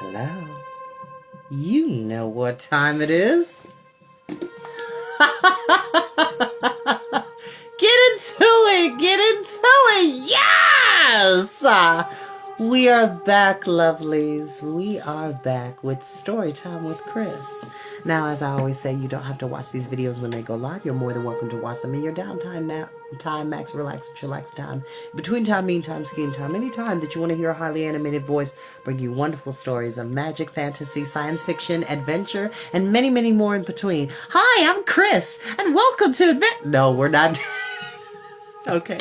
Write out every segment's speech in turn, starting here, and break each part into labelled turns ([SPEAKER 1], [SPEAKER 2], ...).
[SPEAKER 1] Hello. You know what time it is. Get into it! Get into it! Yes! We are back, lovelies. We are back with Storytime with Chris. Now, as I always say, you don't have to watch these videos when they go live. You're more than welcome to watch them in your downtime, max, relax, chillax time, between time, mean time, skiing time, any time that you want to hear a highly animated voice bring you wonderful stories of magic, fantasy, science fiction, adventure, and many, many more in between. Hi, I'm Chris, and welcome to No, we're not. Okay.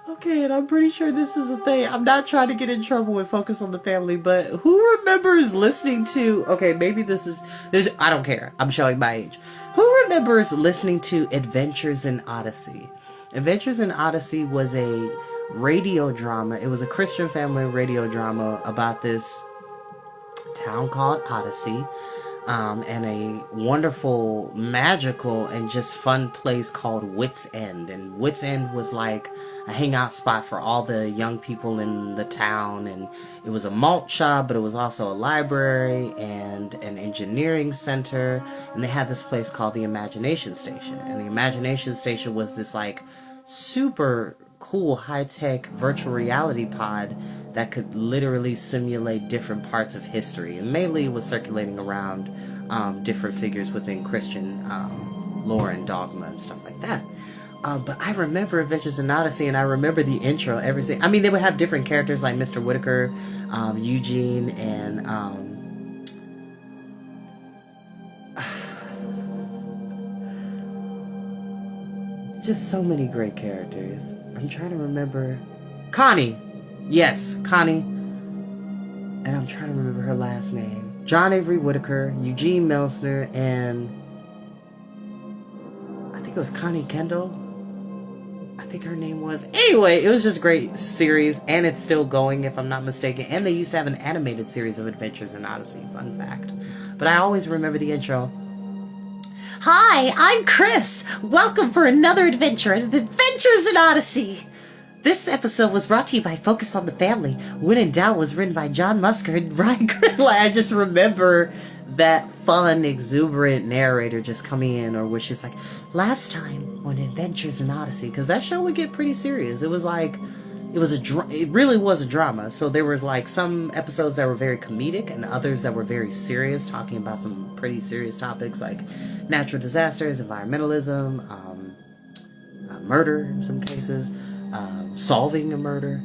[SPEAKER 1] Okay, and I'm pretty sure this is a thing. I'm not trying to get in trouble with Focus on the Family, but who remembers listening to... Okay, maybe this is... I don't care. I'm showing my age. Who remembers listening to Adventures in Odyssey? Adventures in Odyssey was a radio drama. It was a Christian family radio drama about this town called Odyssey. And a wonderful, magical, and just fun place called Wits End. And Wits End was like a hangout spot for all the young people in the town. And it was a malt shop, but it was also a library and an engineering center. And they had this place called the Imagination Station. And the Imagination Station was this like super cool high-tech virtual reality pod that could literally simulate different parts of history, and mainly it was circulating around different figures within Christian lore and dogma and stuff like that. But I remember Adventures in Odyssey, and I remember the intro. I mean, they would have different characters like Mr. Whitaker, Eugene, and just so many great characters. I'm trying to remember. Connie! Yes, Connie. And I'm trying to remember her last name. John Avery Whitaker, Eugene Melsner, and I think it was Connie Kendall. I think her name was. Anyway, it was just a great series, and it's still going if I'm not mistaken. And they used to have an animated series of Adventures in Odyssey, fun fact. But I always remember the intro. Hi, I'm Chris. Welcome for another adventure of Adventures in Odyssey. This episode was brought to you by Focus on the Family. When in Doubt was written by John Musker and Ryan Gridley. I just remember that fun, exuberant narrator just coming in, or was just like, last time on Adventures in Odyssey, because that show would get pretty serious. It was like, it really was a drama. So there was like some episodes that were very comedic and others that were very serious, talking about some pretty serious topics like natural disasters, environmentalism, murder in some cases, solving a murder,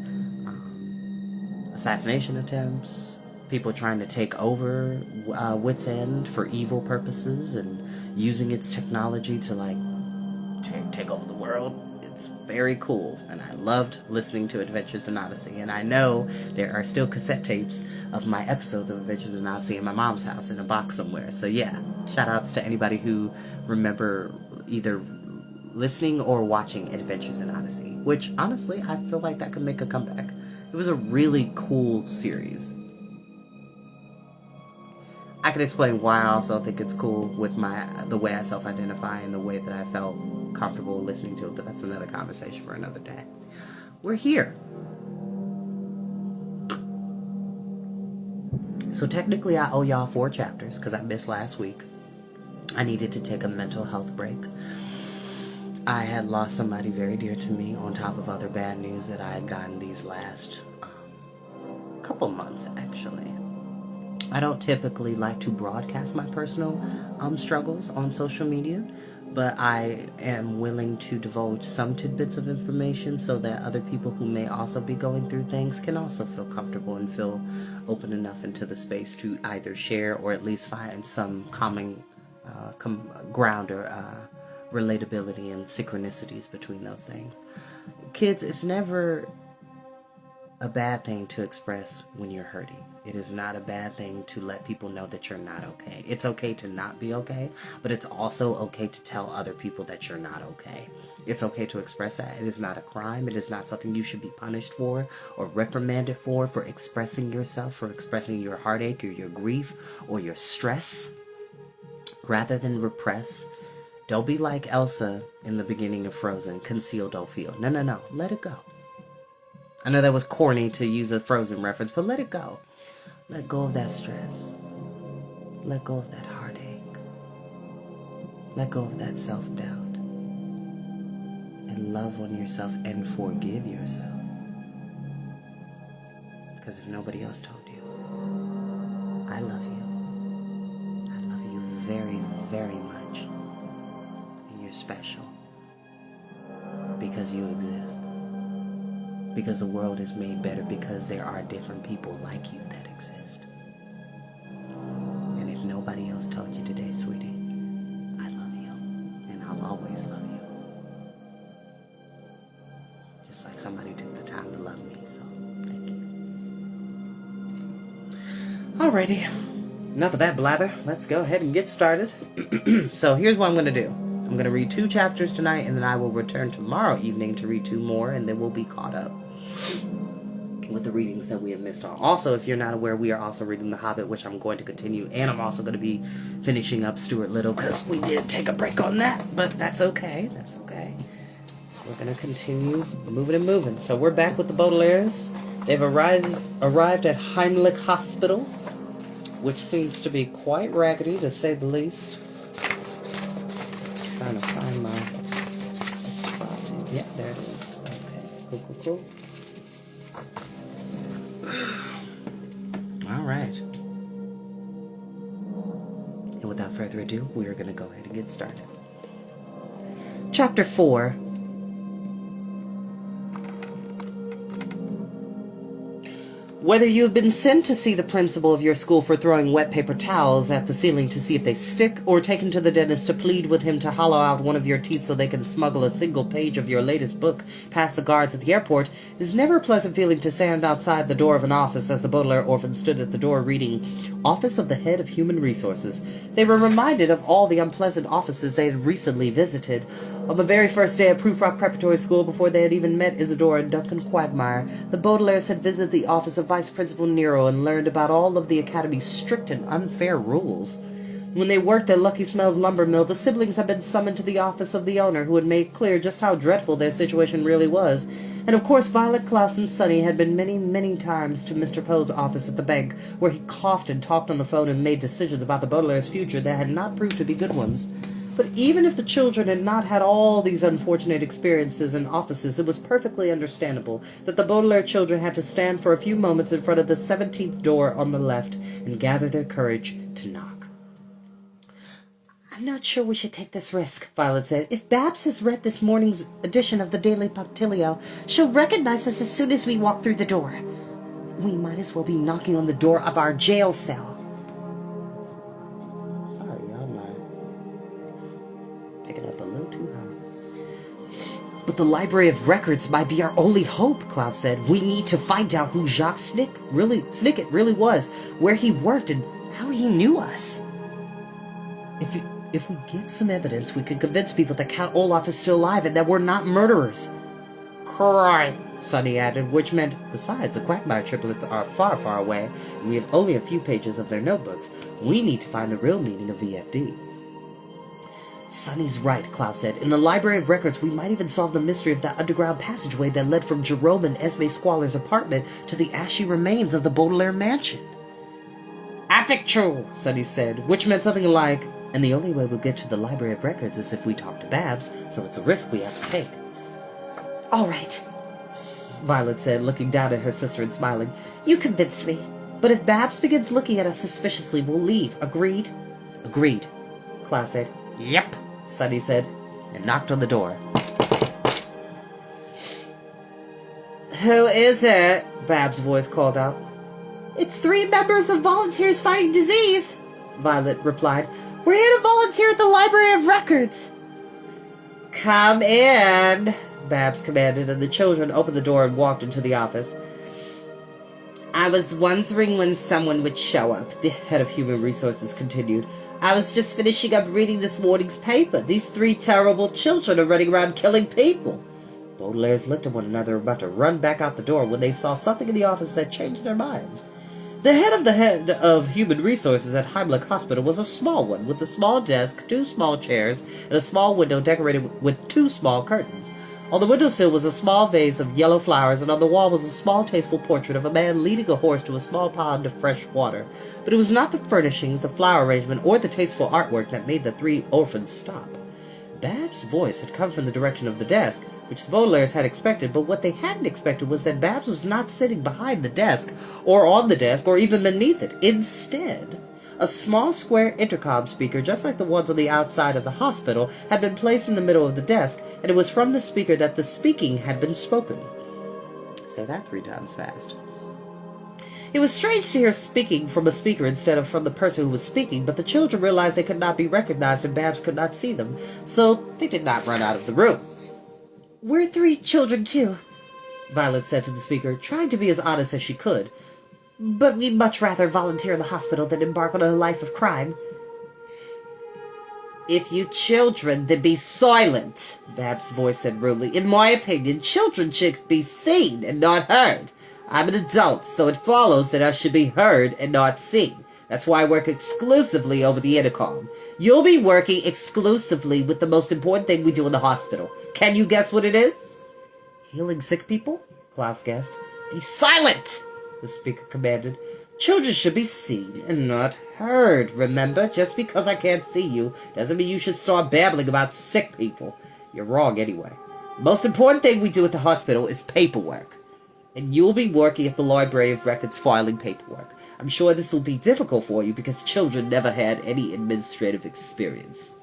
[SPEAKER 1] assassination attempts, people trying to take over Wits End for evil purposes and using its technology to like take over the world. It's very cool, and I loved listening to Adventures in Odyssey, and I know there are still cassette tapes of my episodes of Adventures in Odyssey in my mom's house in a box somewhere. So yeah, shout outs to anybody who remember either listening or watching Adventures in Odyssey, which honestly I feel like that could make a comeback. It was a really cool series. I can explain why I also think it's cool with the way I self-identify and the way that I felt comfortable listening to it, but that's another conversation for another day. We're here. So technically I owe y'all 4 chapters because I missed last week. I needed to take a mental health break. I had lost somebody very dear to me on top of other bad news that I had gotten these last couple months, actually. I don't typically like to broadcast my personal struggles on social media, but I am willing to divulge some tidbits of information so that other people who may also be going through things can also feel comfortable and feel open enough into the space to either share or at least find some common ground or relatability and synchronicities between those things. Kids, it's never a bad thing to express when you're hurting. It is not a bad thing to let people know that you're not okay. It's okay to not be okay, but it's also okay to tell other people that you're not okay. It's okay to express that. It is not a crime. It is not something you should be punished for or reprimanded for expressing yourself, for expressing your heartache or your grief or your stress, rather than repress. Don't be like Elsa in the beginning of Frozen. Conceal, don't feel. No. Let it go. I know that was corny to use a Frozen reference, but let it go. Let go of that stress. Let go of that heartache. Let go of that self-doubt. And love on yourself and forgive yourself. Because if nobody else told you, I love you. I love you very, very much. And you're special. Because you exist. Because the world is made better because there are different people like you that exist. And if nobody else told you today, sweetie, I love you. And I'll always love you. Just like somebody took the time to love me, so thank you. Alrighty. Enough of that blather. Let's go ahead and get started. So here's what I'm going to do. I'm going to read 2 chapters tonight, and then I will return tomorrow evening to read 2 more, and then we'll be caught up with the readings that we have missed on. Also, if you're not aware, we are also reading The Hobbit, which I'm going to continue, and I'm also going to be finishing up Stuart Little, because we did take a break on that, but that's okay. That's okay. We're going to continue moving and moving. So we're back with the Baudelaires. They've arrived at Heimlich Hospital, which seems to be quite raggedy, to say the least. Trying to find my spot. Yeah, there it is. Okay, cool. All right. And without further ado, we are going to go ahead and get started. Chapter 4. Whether you have been sent to see the principal of your school for throwing wet paper towels at the ceiling to see if they stick, or taken to the dentist to plead with him to hollow out one of your teeth so they can smuggle a single page of your latest book past the guards at the airport, it is never a pleasant feeling to stand outside the door of an office as the Baudelaire orphans stood at the door reading Office of the Head of Human Resources. They were reminded of all the unpleasant offices they had recently visited. On the very first day at Proof Rock Preparatory School, before they had even met Isadora and Duncan Quagmire, the Baudelaires had visited the office of Vice Principal Nero and learned about all of the Academy's strict and unfair rules. When they worked at Lucky Smell's lumber mill, the siblings had been summoned to the office of the owner, who had made clear just how dreadful their situation really was. And of course Violet, Klaus, and Sonny had been many, many times to Mr. Poe's office at the bank, where he coughed and talked on the phone and made decisions about the Baudelaire's future that had not proved to be good ones. But even if the children had not had all these unfortunate experiences in offices, it was perfectly understandable that the Baudelaire children had to stand for a few moments in front of the 17th door on the left and gather their courage to knock. "I'm not sure we should take this risk," Violet said. "If Babs has read this morning's edition of the Daily Punctilio, she'll recognize us as soon as we walk through the door. We might as well be knocking on the door of our jail cell." "But the Library of Records might be our only hope," Klaus said. "We need to find out who Jacques Snicket really was, where he worked, and how he knew us. If we get some evidence, we could convince people that Count Olaf is still alive and that we're not murderers." "Cry," Sonny added, which meant, besides, the Quagmire triplets are far, far away, and we have only a few pages of their notebooks. We need to find the real meaning of VFD. "Sonny's right," Klaus said. "In the Library of Records, we might even solve the mystery of that underground passageway that led from Jerome and Esme Squaller's apartment to the ashy remains of the Baudelaire mansion." "I think true," Sonny said, which meant something like, "And the only way we'll get to the Library of Records is if we talk to Babs, so it's a risk we have to take." "All right," Violet said, looking down at her sister and smiling. "You convinced me. But if Babs begins looking at us suspiciously, we'll leave. Agreed?" "Agreed," Klaus said. "Yep," Sonny said, and knocked on the door. "Who is it?" Babs' voice called out. "It's 3 members of Volunteers Fighting Disease," Violet replied. "We're here to volunteer at the Library of Records." "Come in," Babs commanded, and the children opened the door and walked into the office. "I was wondering when someone would show up," the head of Human Resources continued. "I was just finishing up reading this morning's paper. These 3 terrible children are running around killing people." Baudelaires looked at one another, about to run back out the door, when they saw something in the office that changed their minds. The head of Human Resources at Heimlich Hospital was a small one, with a small desk, 2 small chairs, and a small window decorated with 2 small curtains. On the windowsill was a small vase of yellow flowers, and on the wall was a small, tasteful portrait of a man leading a horse to a small pond of fresh water. But it was not the furnishings, the flower arrangement, or the tasteful artwork that made the three orphans stop. Babs' voice had come from the direction of the desk, which the Baudelaires had expected, but what they hadn't expected was that Babs was not sitting behind the desk, or on the desk, or even beneath it. Instead, a small square intercom speaker, just like the ones on the outside of the hospital, had been placed in the middle of the desk, and it was from the speaker that the speaking had been spoken. Say that 3 times fast. It was strange to hear speaking from a speaker instead of from the person who was speaking, but the children realized they could not be recognized and Babs could not see them, so they did not run out of the room. "We're 3 children, too," Violet said to the speaker, trying to be as honest as she could. "But we'd much rather volunteer in the hospital than embark on a life of crime." "If you children, then be silent," Babs' voice said rudely. "In my opinion, children should be seen and not heard. I'm an adult, so it follows that I should be heard and not seen. That's why I work exclusively over the intercom. You'll be working exclusively with the most important thing we do in the hospital. Can you guess what it is?" "Healing sick people?" Klaus guessed. "Be silent!" the speaker commanded. "Children should be seen and not heard. Remember, just because I can't see you doesn't mean you should start babbling about sick people. You're wrong anyway. The most important thing we do at the hospital is paperwork. And you'll be working at the Library of Records filing paperwork. I'm sure this will be difficult for you because children never had any administrative experience."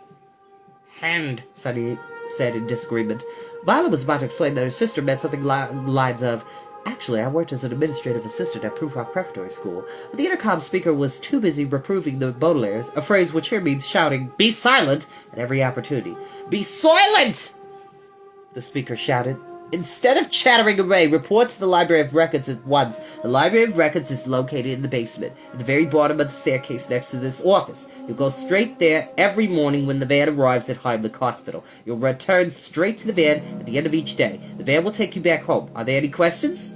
[SPEAKER 1] "And," Sunny said in disagreement. Violet was about to explain that her sister meant something along the lines of, "Actually, I worked as an administrative assistant at Proof Rock Preparatory School." But the intercom speaker was too busy reproving the Baudelaires, a phrase which here means shouting, "Be silent!" at every opportunity. "Be silent!" the speaker shouted. "Instead of chattering away, report to the Library of Records at once. The Library of Records is located in the basement, at the very bottom of the staircase next to this office. You'll go straight there every morning when the van arrives at Heimlich Hospital. You'll return straight to the van at the end of each day. The van will take you back home. Are there any questions?"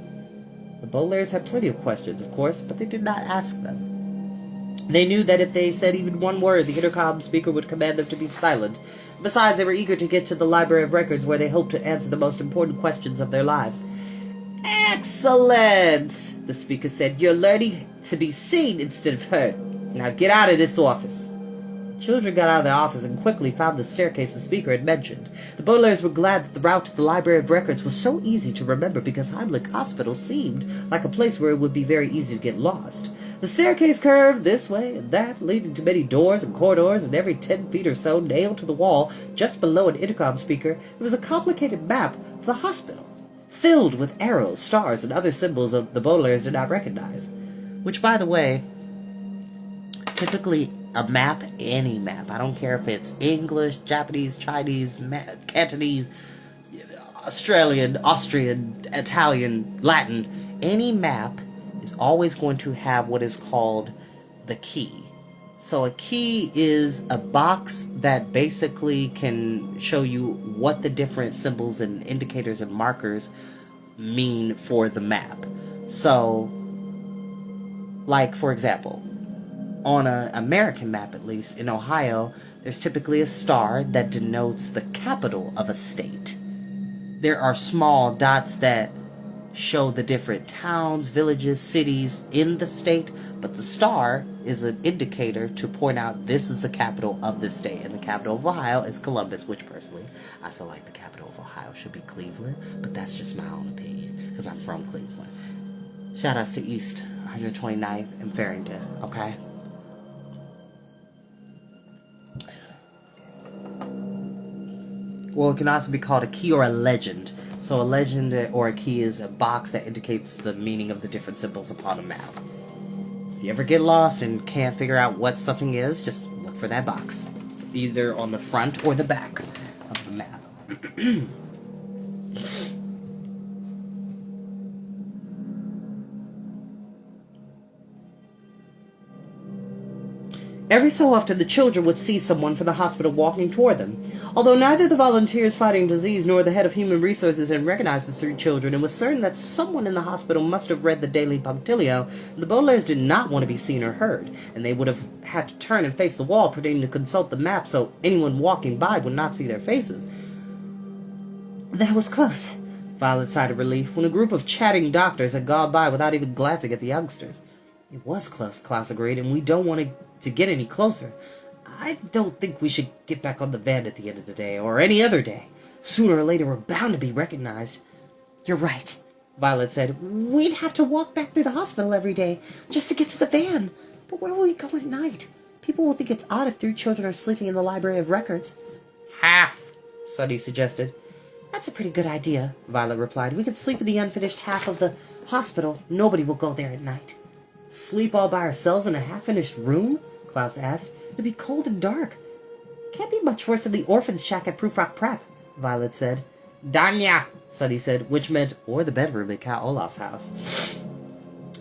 [SPEAKER 1] The Baudelaires had plenty of questions, of course, but they did not ask them. They knew that if they said even one word, the intercom speaker would command them to be silent. Besides, they were eager to get to the Library of Records, where they hoped to answer the most important questions of their lives. "Excellent," the speaker said. "You're learning to be seen instead of heard. Now get out of this office." The children got out of the office and quickly found the staircase the speaker had mentioned. The Baudelaires were glad that the route to the Library of Records was so easy to remember because Heimlich Hospital seemed like a place where it would be very easy to get lost. The staircase curved this way and that, leading to many doors and corridors, and every 10 feet or so, nailed to the wall, just below an intercom speaker, there was a complicated map of the hospital, filled with arrows, stars, and other symbols of the Baudelaires did not recognize. Which, by the way, typically a map, any map, I don't care if it's English, Japanese, Chinese, Cantonese, Australian, Austrian, Italian, Latin, any map is always going to have what is called the key. So a key is a box that basically can show you what the different symbols and indicators and markers mean for the map. So, like, for example, on an American map, at least, in Ohio, there's typically a star that denotes the capital of a state. There are small dots that show the different towns, villages, cities in the state, but the star is an indicator to point out this is the capital of this state, and the capital of Ohio is Columbus, which personally, I feel like the capital of Ohio should be Cleveland, but that's just my own opinion, because I'm from Cleveland. Shout outs to East 129th and Farrington, okay? Well, it can also be called a key or a legend. So a legend or a key is a box that indicates the meaning of the different symbols upon a map. If you ever get lost and can't figure out what something is, just look for that box. It's either on the front or the back of the map. Every so often, the children would see someone from the hospital walking toward them. Although neither the volunteers fighting disease nor the head of human resources had recognized the 3 children, and was certain that someone in the hospital must have read the Daily Punctilio, the Baudelaires did not want to be seen or heard, and they would have had to turn and face the wall, pretending to consult the map so anyone walking by would not see their faces. That was close, Violet sighed in relief, when a group of chatting doctors had gone by without even glancing at the youngsters. It was close, Klaus agreed, and we don't want to get any closer. I don't think we should get back on the van at the end of the day, or any other day. Sooner or later, we're bound to be recognized. You're right, Violet said. We'd have to walk back through the hospital every day, just to get to the van. But where will we go at night? People will think it's odd if 3 children are sleeping in the Library of Records. Half, Sunny suggested. That's a pretty good idea, Violet replied. We could sleep in the unfinished half of the hospital. Nobody will go there at night. Sleep all by ourselves in a half-finished room? Klaus asked. It'd be cold and dark. Can't be much worse than the orphan's shack at Proof Rock Prep, Violet said. Danya, Sunny said, which meant, or the bedroom at Count Olaf's house.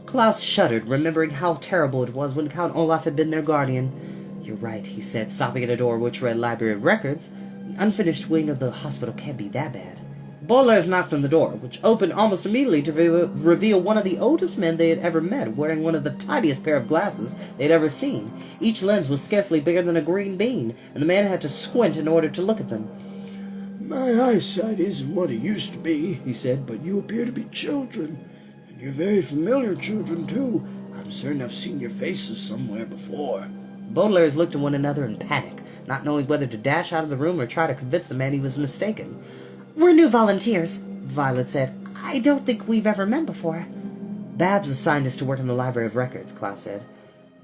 [SPEAKER 1] Klaus shuddered, remembering how terrible it was when Count Olaf had been their guardian. You're right, he said, stopping at a door which read Library of Records. The unfinished wing of the hospital can't be that bad. Bowlers knocked on the door, which opened almost immediately to reveal one of the oldest men they had ever met, wearing one of the tiniest pair of glasses they had ever seen. Each lens was scarcely bigger than a green bean, and the man had to squint in order to look at them.
[SPEAKER 2] My eyesight isn't what it used to be, he said, but you appear to be children. And you're very familiar children, too. I'm certain I've seen your faces somewhere before.
[SPEAKER 1] Bowlers looked at one another in panic, not knowing whether to dash out of the room or try to convince the man he was mistaken. We're new volunteers, Violet said. I don't think we've ever met before. Babs assigned us to work in the Library of Records, Klaus said.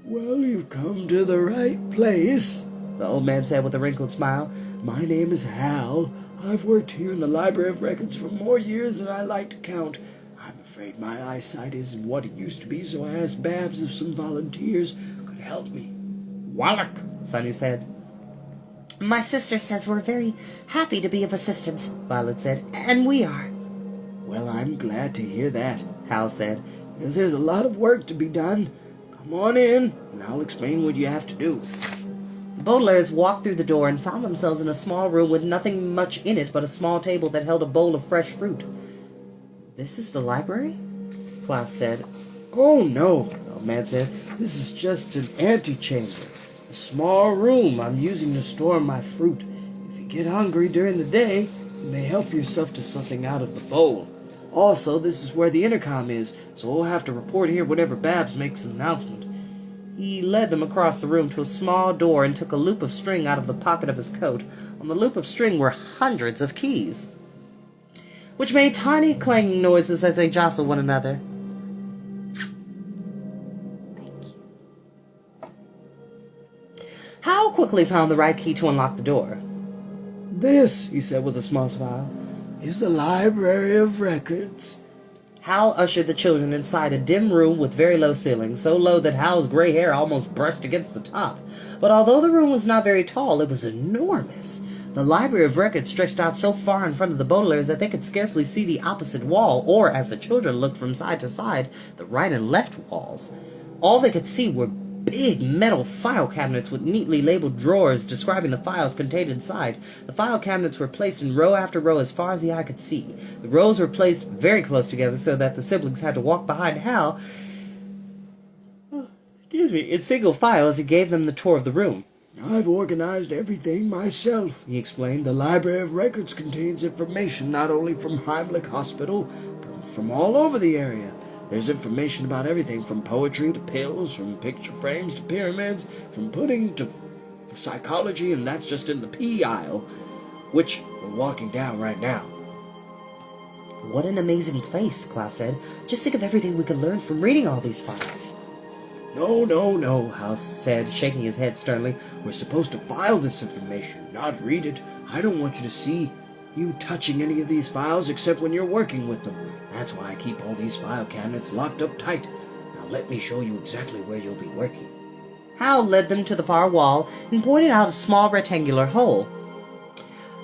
[SPEAKER 2] Well, you've come to the right place, the old man said with a wrinkled smile. My name is Hal. I've worked here in the Library of Records for more years than I like to count. I'm afraid my eyesight isn't what it used to be, so I asked Babs if some volunteers could help me.
[SPEAKER 1] Wallach, Sunny said. My sister says we're very happy to be of assistance, Violet said, and we are.
[SPEAKER 2] Well, I'm glad to hear that, Hal said, because there's a lot of work to be done. Come on in, and I'll explain what you have to do.
[SPEAKER 1] The Baudelaires walked through the door and found themselves in a small room with nothing much in it but a small table that held a bowl of fresh fruit. This is the library? Klaus said.
[SPEAKER 2] Oh, no, the old man said. This is just an antechamber. A small room I'm using to store my fruit. If you get hungry during the day, you may help yourself to something out of the bowl. Also, this is where the intercom is, so we'll have to report here whenever Babs makes an announcement.
[SPEAKER 1] He led them across the room to a small door and took a loop of string out of the pocket of his coat. On the loop of string were hundreds of keys, which made tiny clanging noises as they jostled one another. Hal quickly found the right key to unlock the door.
[SPEAKER 2] This, he said with a small smile, is the Library of Records.
[SPEAKER 1] Hal ushered the children inside a dim room with very low ceilings, so low that Hal's gray hair almost brushed against the top. But although the room was not very tall, it was enormous. The Library of Records stretched out so far in front of the Baudelaires that they could scarcely see the opposite wall, or, as the children looked from side to side, the right and left walls. All they could see were big metal file cabinets with neatly labeled drawers describing the files contained inside. The file cabinets were placed in row after row as far as the eye could see. The rows were placed very close together so that the siblings had to walk behind Hal in single file as he gave them the tour of the room.
[SPEAKER 2] I've organized everything myself, he explained. The Library of Records contains information not only from Heimlich Hospital, but from all over the area. There's information about everything from poetry to pills, from picture frames to pyramids, from pudding to psychology, and that's just in the P aisle, which we're walking down right now.
[SPEAKER 1] What an amazing place, Klaus said. Just think of everything we could learn from reading all these files.
[SPEAKER 2] No, House said, shaking his head sternly. We're supposed to file this information, not read it. I don't want you to see you touching any of these files except when you're working with them. That's why I keep all these file cabinets locked up tight. Now let me show you exactly where you'll be working.
[SPEAKER 1] Hal led them to the far wall and pointed out a small rectangular hole,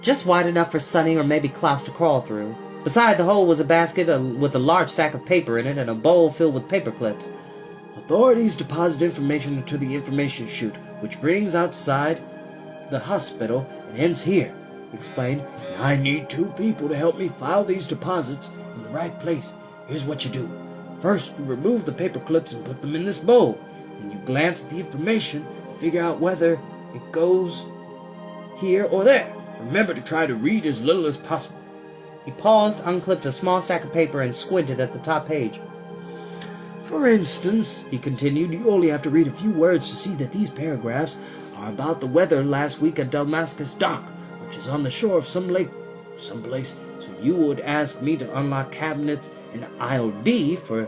[SPEAKER 1] just wide enough for Sunny or maybe Klaus to crawl through. Beside the hole was a basket with a large stack of paper in it and a bowl filled with paper clips.
[SPEAKER 2] Authorities deposit information into the information chute, which brings outside the hospital and ends here, he explained. And I need 2 people to help me file these deposits in the right place. Here's what you do. First, you remove the paper clips and put them in this bowl. And you glance at the information and figure out whether it goes here or there. Remember to try to read as little as possible.
[SPEAKER 1] He paused, unclipped a small stack of paper, and squinted at the top page.
[SPEAKER 2] For instance, he continued, you only have to read a few words to see that these paragraphs are about the weather last week at Damascus Dock, which is on the shore of some lake, someplace. So you would ask me to unlock cabinets in aisle D for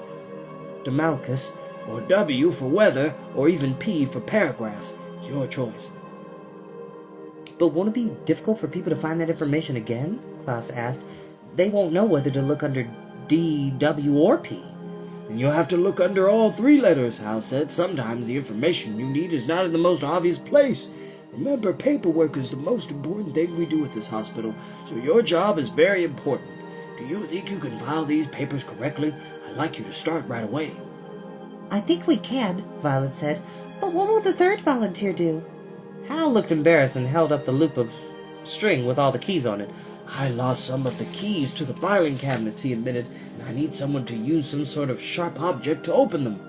[SPEAKER 2] Damascus, or W for weather, or even P for paragraphs. It's your choice.
[SPEAKER 1] But won't it be difficult for people to find that information again? Klaus asked. They won't know whether to look under D, W, or P.
[SPEAKER 2] And you'll have to look under all three letters, Hal said. Sometimes the information you need is not in the most obvious place. Remember, paperwork is the most important thing we do at this hospital, so your job is very important. Do you think you can file these papers correctly? I'd like you to start right away.
[SPEAKER 1] I think we can, Violet said. But what will the third volunteer do? Hal looked embarrassed and held up the loop of string with all the keys on it.
[SPEAKER 2] I lost some of the keys to the filing cabinets, he admitted, and I need someone to use some sort of sharp object to open them.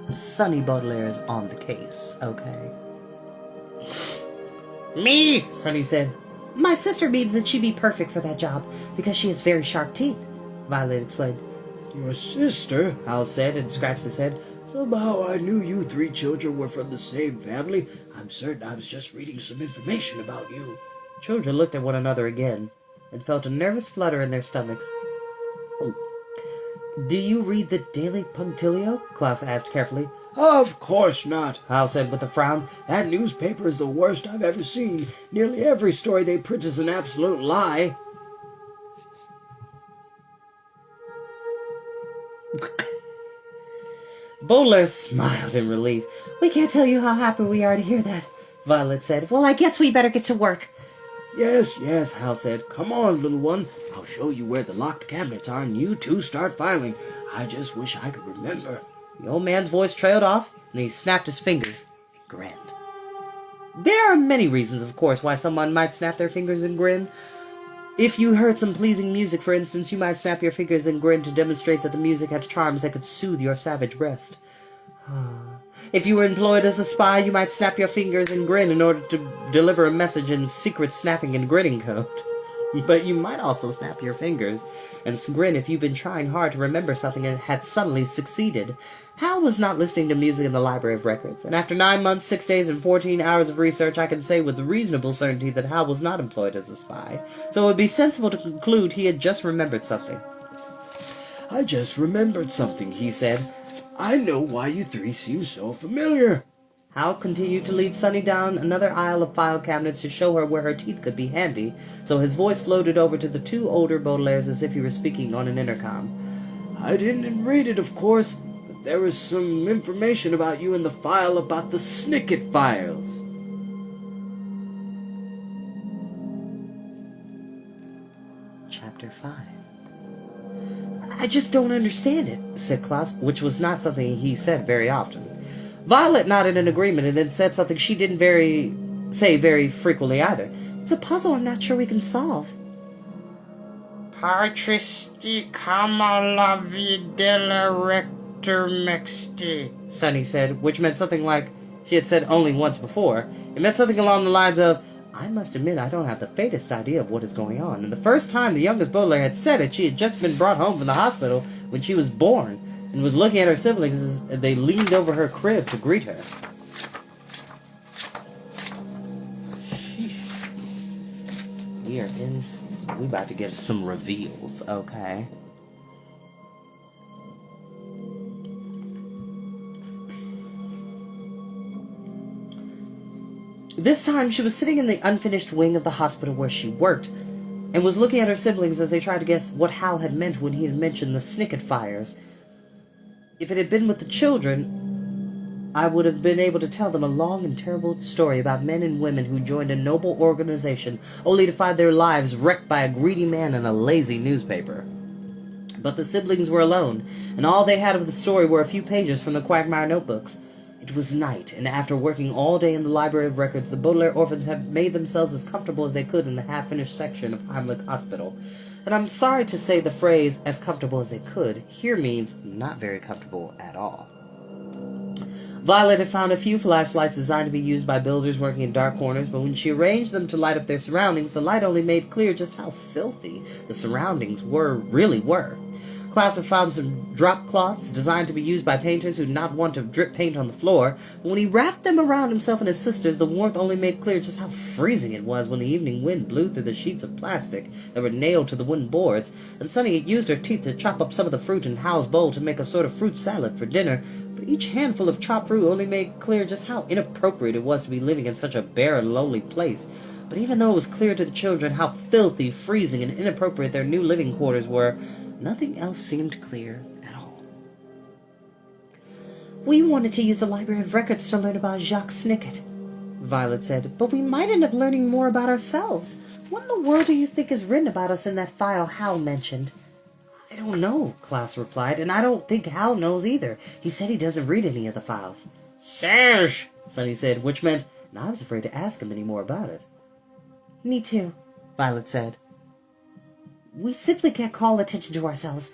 [SPEAKER 1] Sonny Baudelaire is on the case, okay?
[SPEAKER 3] Me,
[SPEAKER 1] Sonny said. My sister means that she'd be perfect for that job, because she has very sharp teeth, Violet explained.
[SPEAKER 2] Your sister, Hal said, and scratched his head. Somehow I knew you three children were from the same family. I'm certain I was just reading some information about you.
[SPEAKER 1] Children looked at one another again, and felt a nervous flutter in their stomachs. Do you read the Daily Punctilio? Klaus asked carefully.
[SPEAKER 2] Of course not,
[SPEAKER 1] Hal said with a frown.
[SPEAKER 2] That newspaper is the worst I've ever seen. Nearly every story they print is an absolute lie.
[SPEAKER 1] Baudelaire smiled in relief. We can't tell you how happy we are to hear that, Violet said. Well, I guess we better get to work.
[SPEAKER 2] Yes, yes, Hal said. Come on, little one. I'll show you where the locked cabinets are, and you two start filing. I just wish I could remember.
[SPEAKER 1] The old man's voice trailed off, and he snapped his fingers and grinned. There are many reasons, of course, why someone might snap their fingers and grin. If you heard some pleasing music, for instance, you might snap your fingers and grin to demonstrate that the music had charms that could soothe your savage breast. If you were employed as a spy, you might snap your fingers and grin in order to deliver a message in secret snapping and grinning code. But you might also snap your fingers and grin if you've been trying hard to remember something and had suddenly succeeded. Hal was not listening to music in the Library of Records, and after 9 months, 6 days, and 14 hours of research, I can say with reasonable certainty that Hal was not employed as a spy, so it would be sensible to conclude he had just remembered something.
[SPEAKER 2] I just remembered something, he said. I know why you three seem so familiar.
[SPEAKER 1] Hal continued to lead Sunny down another aisle of file cabinets to show her where her teeth could be handy, so his voice floated over to the two older Baudelaires as if he were speaking on an intercom.
[SPEAKER 2] I didn't read it, of course, but there was some information about you in the file about the Snicket files.
[SPEAKER 1] Chapter 5. I just don't understand it, said Klaus, which was not something he said very often. Violet nodded in agreement and then said something she didn't say very frequently either. It's a puzzle I'm not sure we can solve.
[SPEAKER 3] Partristi kama la videla rector mexti,
[SPEAKER 1] Sunny said, which meant something like she had said only once before. It meant something along the lines of, I must admit I don't have the faintest idea of what is going on. And the first time the youngest Baudelaire had said it, she had just been brought home from the hospital when she was born, and was looking at her siblings as they leaned over her crib to greet her. We about to get some reveals, okay? This time she was sitting in the unfinished wing of the hospital where she worked, and was looking at her siblings as they tried to guess what Hal had meant when he had mentioned the Snicket fires. If it had been with the children, I would have been able to tell them a long and terrible story about men and women who joined a noble organization only to find their lives wrecked by a greedy man and a lazy newspaper. But the siblings were alone, and all they had of the story were a few pages from the Quagmire notebooks. It was night, and after working all day in the Library of Records, the Baudelaire orphans had made themselves as comfortable as they could in the half-finished section of Heimlich Hospital. And I'm sorry to say the phrase, as comfortable as they could, here means not very comfortable at all. Violet had found a few flashlights designed to be used by builders working in dark corners, but when she arranged them to light up their surroundings, the light only made clear just how filthy the surroundings really were. Klaus had found some drop cloths designed to be used by painters who did not want to drip paint on the floor, but when he wrapped them around himself and his sisters, the warmth only made clear just how freezing it was when the evening wind blew through the sheets of plastic that were nailed to the wooden boards, and Sunny had used her teeth to chop up some of the fruit in Hal's bowl to make a sort of fruit salad for dinner, but each handful of chopped fruit only made clear just how inappropriate it was to be living in such a bare and lonely place. But even though it was clear to the children how filthy, freezing, and inappropriate their new living quarters were, nothing else seemed clear at all. "We wanted to use the Library of Records to learn about Jacques Snicket," Violet said, "but we might end up learning more about ourselves. What in the world do you think is written about us in that file Hal mentioned?" "I don't know," Klaus replied, "and I don't think Hal knows either. He said he doesn't read any of the files."
[SPEAKER 3] Serge,
[SPEAKER 1] Sunny said, which meant I was afraid to ask him any more about it.
[SPEAKER 4] "Me too,"
[SPEAKER 1] Violet said.
[SPEAKER 4] "We simply can't call attention to ourselves.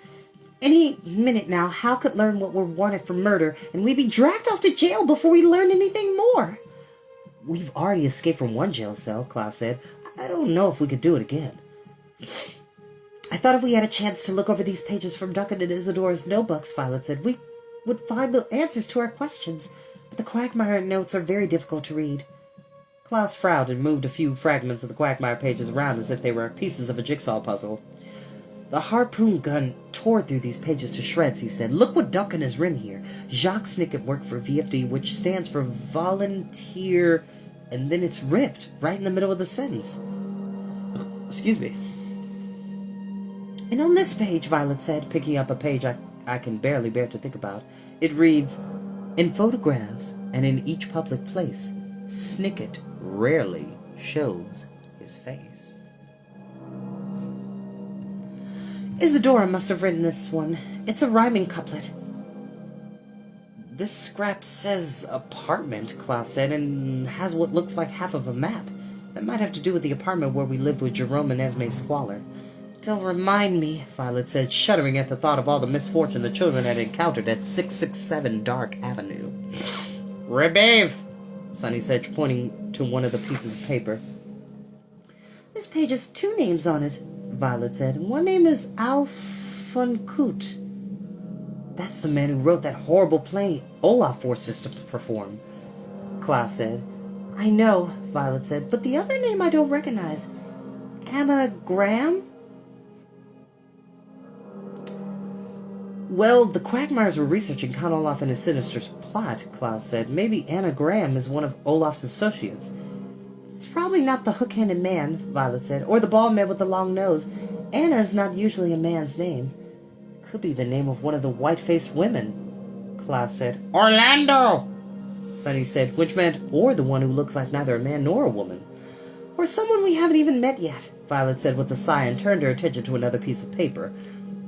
[SPEAKER 4] Any minute now, Hal could learn what we're wanted for murder, and we'd be dragged off to jail before we learn anything more."
[SPEAKER 1] "We've already escaped from one jail cell," Klaus said. "I don't know if we could do it again."
[SPEAKER 4] "I thought if we had a chance to look over these pages from Duncan and Isadora's notebooks," Violet said, "we would find the answers to our questions. But the Quagmire notes are very difficult to read."
[SPEAKER 1] Klaus frowned and moved a few fragments of the Quagmire pages around as if they were pieces of a jigsaw puzzle. "The harpoon gun tore through these pages to shreds," he said. "Look what Duncan has written here. Jacques Snicket worked for VFD, which stands for Volunteer," and then it's ripped right in the middle of the sentence. Excuse me.
[SPEAKER 4] "And on this page," Violet said,
[SPEAKER 1] Picking up a page I can barely bear to think about, it reads, "In photographs and in each public place, Snicket rarely shows his face."
[SPEAKER 4] "Isadora must have written this one. It's a rhyming couplet."
[SPEAKER 1] "This scrap says apartment," Klaus said, "and has what looks like half of a map. That might have to do with the apartment where we lived with Jerome and Esme Squalor."
[SPEAKER 4] "Don't remind me,"
[SPEAKER 1] Violet said, shuddering at the thought of all the misfortune the children had encountered at 667 Dark Avenue.
[SPEAKER 3] Rebave,
[SPEAKER 1] Sunny said, pointing to one of the pieces of paper.
[SPEAKER 4] "This page has two names on it," Violet said. "One name is Alfoncoot."
[SPEAKER 1] "That's the man who wrote that horrible play Olaf forced us to perform," Klaus said.
[SPEAKER 4] "I know," Violet said, "but the other name I don't recognize. Anna Graham?"
[SPEAKER 1] "Well, the Quagmires were researching Count Olaf and his sinister plot," Klaus said. "Maybe Anna Graham is one of Olaf's associates."
[SPEAKER 4] "It's probably not the hook-handed man," Violet said, "or the bald man with the long nose. Anna is not usually a man's name."
[SPEAKER 1] "Could be the name of one of the white-faced women," Klaus said.
[SPEAKER 3] Orlando,
[SPEAKER 1] Sunny said, which meant, or the one who looks like neither a man nor a woman.
[SPEAKER 4] "Or someone we haven't even met yet,"
[SPEAKER 1] Violet said with a sigh and turned her attention to another piece of paper.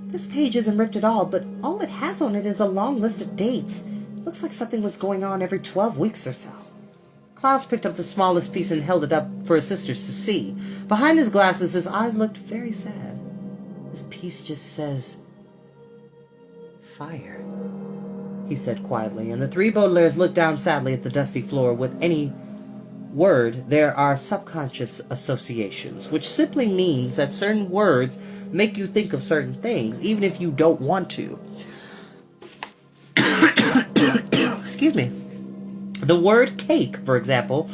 [SPEAKER 4] "This page isn't ripped at all, but all it has on it is a long list of dates. Looks like something was going on every 12 weeks or so."
[SPEAKER 1] Klaus picked up the smallest piece and held it up for his sisters to see. Behind his glasses, his eyes looked very sad. "This piece just says, fire," he said quietly, and the three Baudelaires looked down sadly at the dusty floor. With any word, there are subconscious associations, which simply means that certain words make you think of certain things, even if you don't want to. Excuse me. The word cake, for example,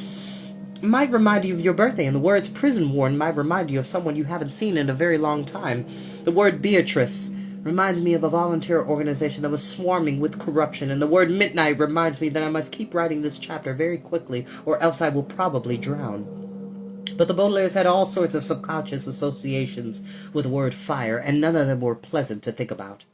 [SPEAKER 1] might remind you of your birthday, and the words prison warden might remind you of someone you haven't seen in a very long time. The word Beatrice reminds me of a volunteer organization that was swarming with corruption, and the word midnight reminds me that I must keep writing this chapter very quickly, or else I will probably drown. But the Baudelaires had all sorts of subconscious associations with the word fire, and none of them were pleasant to think about.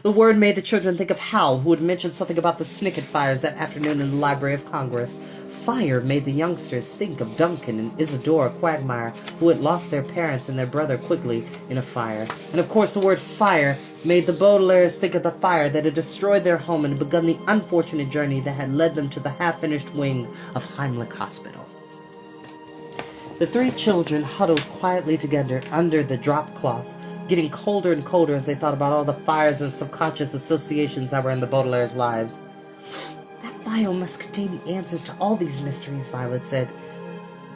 [SPEAKER 1] The word made the children think of Hal, who had mentioned something about the Snicket fires that afternoon in the Library of Congress. Fire made the youngsters think of Duncan and Isadora Quagmire, who had lost their parents and their brother quickly in a fire. And of course the word fire made the Baudelaires think of the fire that had destroyed their home and begun the unfortunate journey that had led them to the half-finished wing of Heimlich Hospital. The three children huddled quietly together under the drop cloths, getting colder and colder as they thought about all the fires and subconscious associations that were in the Baudelaires' lives.
[SPEAKER 4] "That file must contain the answers to all these mysteries, Violet said.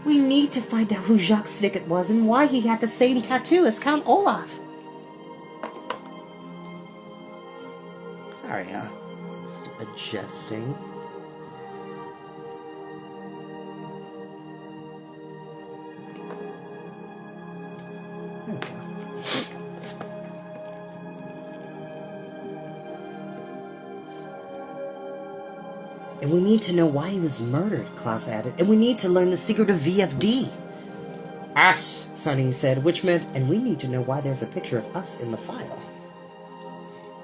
[SPEAKER 4] We need to find out who Jacques Snicket was and why he had the same tattoo as Count Olaf.
[SPEAKER 1] Sorry, just adjusting. There we go.
[SPEAKER 4] And we need to know why he was murdered, Klaus added. And we need to learn the secret of VFD.
[SPEAKER 3] Us.
[SPEAKER 4] Sonny said, which meant, and we need to know why there's a picture of us in the file.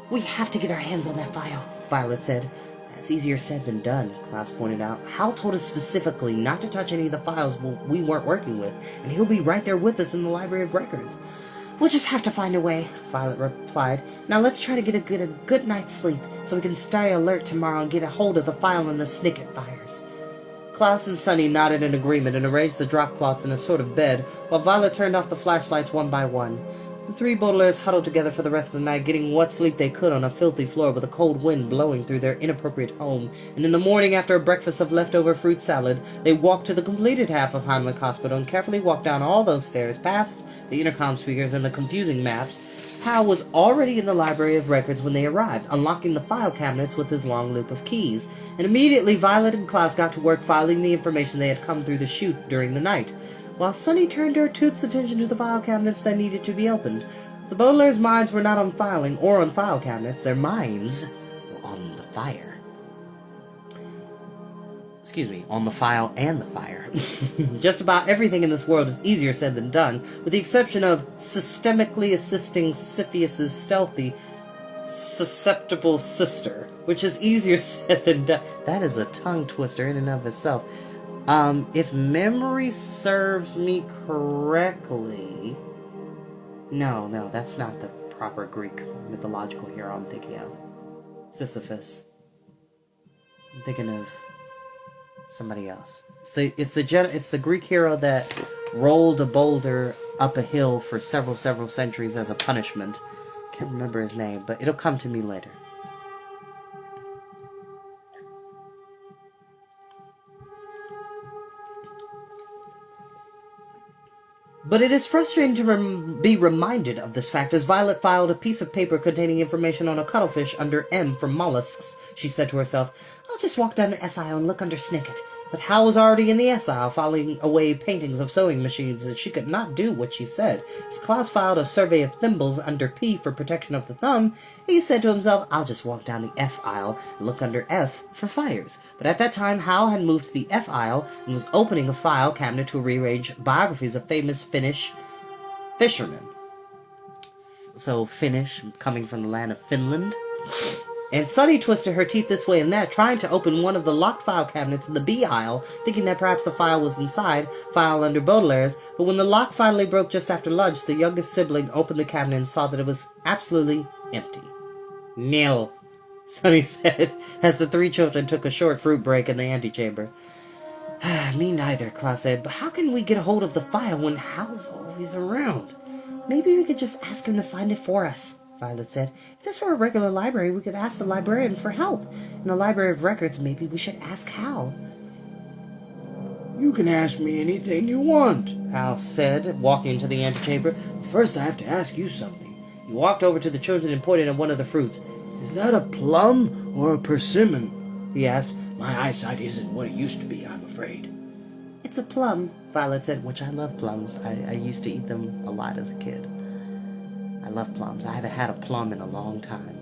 [SPEAKER 4] We have to get our hands on that file, Violet said. That's easier said than done, Klaus pointed out. Hal told us specifically not to touch any of the files we weren't working with, and he'll be right there with us in the Library of Records. We'll just have to find a way, Violet replied. Now let's try to get a good night's sleep, so we can stay alert tomorrow and get a hold of the file in the Snicket fires. Klaus and Sonny nodded in agreement and arranged the drop cloths in a sort of bed, while Violet turned off the flashlights one by one. The three Baudelaires huddled together for the rest of the night, getting what sleep they could on a filthy floor with a cold wind blowing through their inappropriate home, and in the morning, after a breakfast of leftover fruit salad, they walked to the completed half of Heimlich Hospital and carefully walked down all those stairs, past the intercom speakers and the confusing maps. Hal was already in the Library of Records when they arrived, unlocking the file cabinets with his long loop of keys, and immediately Violet and Klaus got to work filing the information they had come through the chute during the night, while Sonny turned her toothed attention to the file cabinets that needed to be opened. The Baudelaire's minds were not on filing or on file cabinets. Their minds were on the fire. Excuse me, on the file and the fire. Just about everything in this world is easier said than done, with the exception of systemically assisting Siphius's stealthy, susceptible sister, which is easier said than done. That is a tongue twister in and of itself. If memory serves me correctly... No, that's not the proper Greek mythological hero I'm thinking of. Sisyphus. I'm thinking of somebody else. It's the Greek hero that rolled a boulder up a hill for several centuries as a punishment. Can't remember his name, but it'll come to me later. But it is frustrating to be reminded of this fact as Violet filed a piece of paper containing information on a cuttlefish under M for mollusks. She said to herself, I'll just walk down the S aisle and look under Snicket. But Hal was already in the S aisle, filing away paintings of sewing machines, and she could not do what she said. As Klaus filed a survey of thimbles under P for protection of the thumb, he said to himself, I'll just walk down the F aisle and look under F for fires. But at that time, Hal had moved to the F aisle and was opening a file cabinet to rearrange biographies of famous Finnish fishermen. So Finnish, coming from the land of Finland. And Sunny twisted her teeth this way and that, trying to open one of the locked file cabinets in the B aisle, thinking that perhaps the file was inside, file under Baudelaire's, but when the lock finally broke just after lunch, the youngest sibling opened the cabinet and saw that it was absolutely empty. Nil, Sunny said, as the three children took a short fruit break in the antechamber. Me neither, Klaus said, but how can we get a hold of the file when Hal's always around? Maybe we could just ask him to find it for us, Violet said. If this were a regular library, we could ask the librarian for help. In the Library of Records, maybe we should ask Hal.
[SPEAKER 2] You can ask me anything you want,
[SPEAKER 4] Hal said, walking into the antechamber.
[SPEAKER 2] First, I have to ask you something.
[SPEAKER 4] He walked over to the children and pointed at one of the fruits.
[SPEAKER 2] Is that a plum or a persimmon? He asked. My eyesight isn't what it used to be, I'm afraid.
[SPEAKER 4] It's a plum, Violet said, which I love plums. I used to eat them a lot as a kid. I love plums. I haven't had a plum in a long time.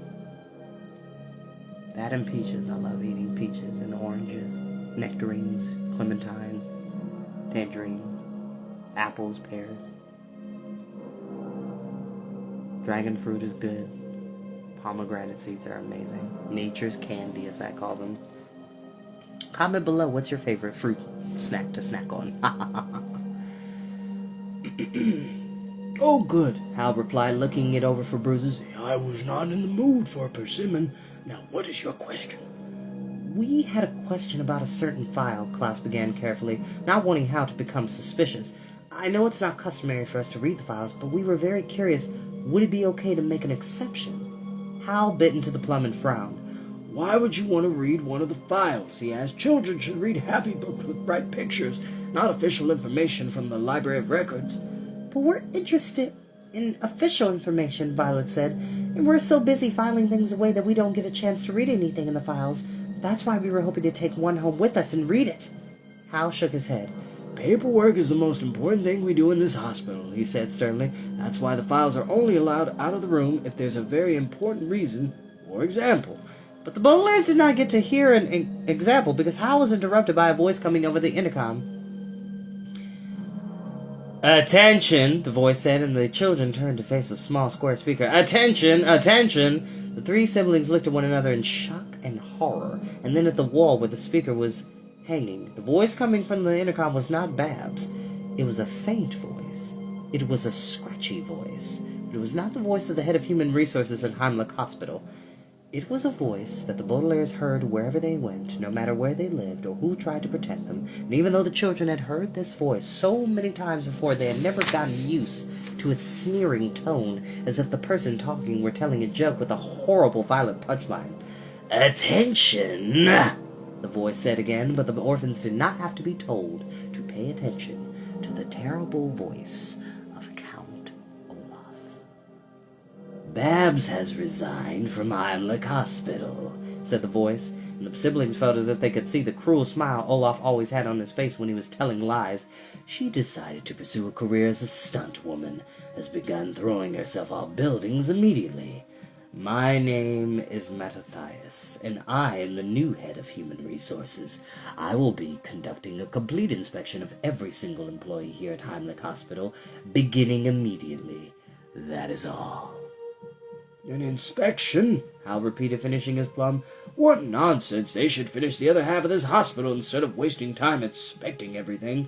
[SPEAKER 4] That and peaches. I love eating peaches and oranges, nectarines, clementines, tangerines, apples, pears. Dragon fruit is good. Pomegranate seeds are amazing. Nature's candy, as I call them. Comment below what's your favorite fruit snack to snack on.
[SPEAKER 2] Oh, good,
[SPEAKER 4] Hal replied, looking it over for bruises.
[SPEAKER 2] I was not in the mood for a persimmon. Now, what is your question?
[SPEAKER 4] We had a question about a certain file, Klaus began carefully, not wanting Hal to become suspicious. I know it's not customary for us to read the files, but we were very curious. Would it be okay to make an exception? Hal bit into the plum and frowned.
[SPEAKER 2] Why would you want to read one of the files? He asked. Children should read happy books with bright pictures, not official information from the Library of Records.
[SPEAKER 4] But we're interested in official information, Violet said, and we're so busy filing things away that we don't get a chance to read anything in the files. That's why we were hoping to take one home with us and read it. Hal shook his head.
[SPEAKER 2] Paperwork is the most important thing we do in this hospital, he said sternly. That's why the files are only allowed out of the room if there's a very important reason or example.
[SPEAKER 4] But the Baudelaires did not get to hear an example because Hal was interrupted by a voice coming over the intercom. "Attention," the voice said, and the children turned to face a small square speaker. "Attention! Attention!" The three siblings looked at one another in shock and horror, and then at the wall where the speaker was hanging. The voice coming from the intercom was not Babs. It was a faint voice. It was a scratchy voice. But it was not the voice of the head of human resources at Heimlich Hospital. It was a voice that the Baudelaires heard wherever they went, no matter where they lived or who tried to protect them. And even though the children had heard this voice so many times before, they had never gotten used to its sneering tone, as if the person talking were telling a joke with a horrible, violent punchline. "Attention!" the voice said again, but the orphans did not have to be told to pay attention to the terrible voice of Count Olaf. "Babs has resigned from Heimlich Hospital," said the voice, and the siblings felt as if they could see the cruel smile Olaf always had on his face when he was telling lies. "She decided to pursue a career as a stunt woman, has begun throwing herself off buildings immediately. My name is Mattathias, and I am the new head of human resources. I will be conducting a complete inspection of every single employee here at Heimlich Hospital, beginning immediately. That is all."
[SPEAKER 2] "An inspection?" Hal repeated, finishing his plum. "What nonsense! They should finish the other half of this hospital instead of wasting time inspecting everything."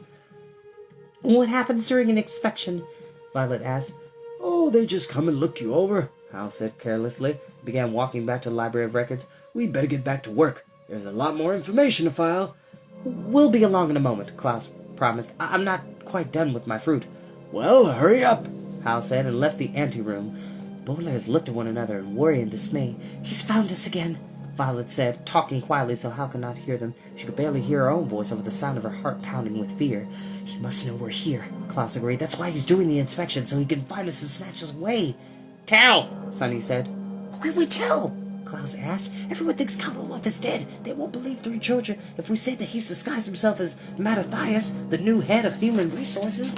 [SPEAKER 4] "What happens during an inspection?" Violet asked.
[SPEAKER 2] "Oh, they just come and look you over," Hal said carelessly, began walking back to the Library of Records. "We'd better get back to work. There's a lot more information to file."
[SPEAKER 4] "We'll be along in a moment," Klaus promised. "I'm not quite done with my fruit."
[SPEAKER 2] "Well, hurry up,"
[SPEAKER 4] Hal said, and left the anteroom. Baudelaires looked at one another in worry and dismay. "He's found us again," Violet said, talking quietly so Hal could not hear them. She could barely hear her own voice over the sound of her heart pounding with fear. "He must know we're here," Klaus agreed. "That's why he's doing the inspection, so he can find us and snatch us away."
[SPEAKER 3] Tell!
[SPEAKER 4] Sonny said. "What can we tell?" Klaus asked. "Everyone thinks Count Olaf is dead. They won't believe three children if we say that he's disguised himself as Mattathias, the new head of human resources.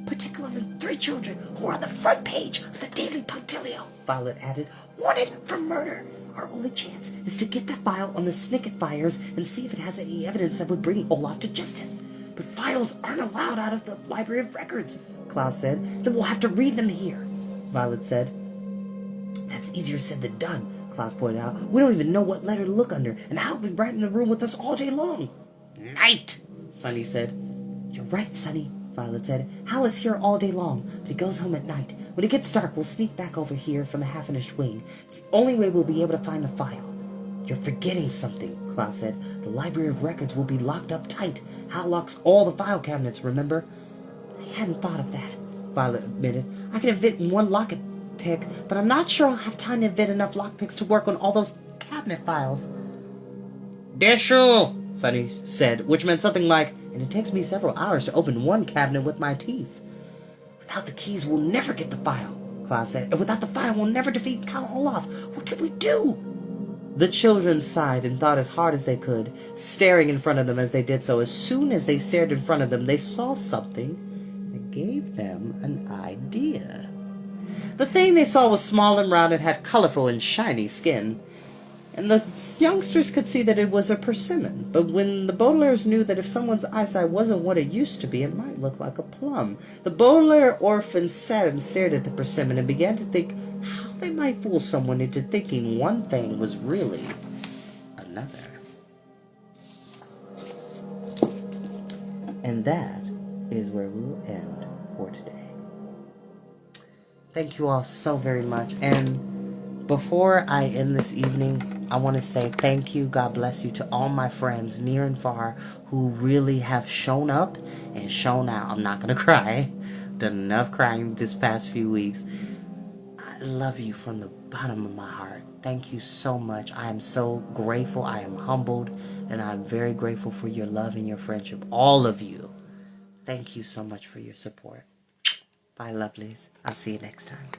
[SPEAKER 4] Particularly three children who are on the front page of the Daily Punctilio," Violet added. "Wanted for murder. Our only chance is to get that file on the Snicket fires and see if it has any evidence that would bring Olaf to justice. But files aren't allowed out of the Library of Records," Klaus said. "Then we'll have to read them here," Violet said. "That's easier said than done," Klaus pointed out. "We don't even know what letter to look under, and Hal will be right in the room with us all day long."
[SPEAKER 3] Night!
[SPEAKER 4] Sonny said. "You're right, Sonny," Violet said. "Hal is here all day long, but he goes home at night. When it gets dark, we'll sneak back over here from the half-finished wing. It's the only way we'll be able to find the file." "You're forgetting something," Klaus said. "The Library of Records will be locked up tight. Hal locks all the file cabinets, remember?" "I hadn't thought of that," Violet admitted. "I can invent one locket pick, but I'm not sure I'll have time to invent enough lockpicks to work on all those cabinet files."
[SPEAKER 3] Dishu!
[SPEAKER 4] Sonny said, which meant something like, "And it takes me several hours to open one cabinet with my teeth." "Without the keys, we'll never get the file," Klaus said. "And without the file, we'll never defeat Count Olaf. What can we do?" The children sighed and thought as hard as they could, staring in front of them as they did so. As soon as they stared in front of them, they saw something that gave them an idea. The thing they saw was small and round and had colorful and shiny skin. And the youngsters could see that it was a persimmon. But when the Baudelaires knew that if someone's eyesight wasn't what it used to be, it might look like a plum. The Baudelaire orphans sat and stared at the persimmon and began to think how they might fool someone into thinking one thing was really another. And that is where we will end for today. Thank you all so very much. And before I end this evening, I want to say thank you, God bless you, to all my friends near and far who really have shown up and shown out. I'm not going to cry. I've done enough crying this past few weeks.
[SPEAKER 1] I love you from the bottom of my heart. Thank you so much. I am so grateful. I am humbled, and I'm very grateful for your love and your friendship. All of you. Thank you so much for your support. Bye, lovelies. I'll see you next time.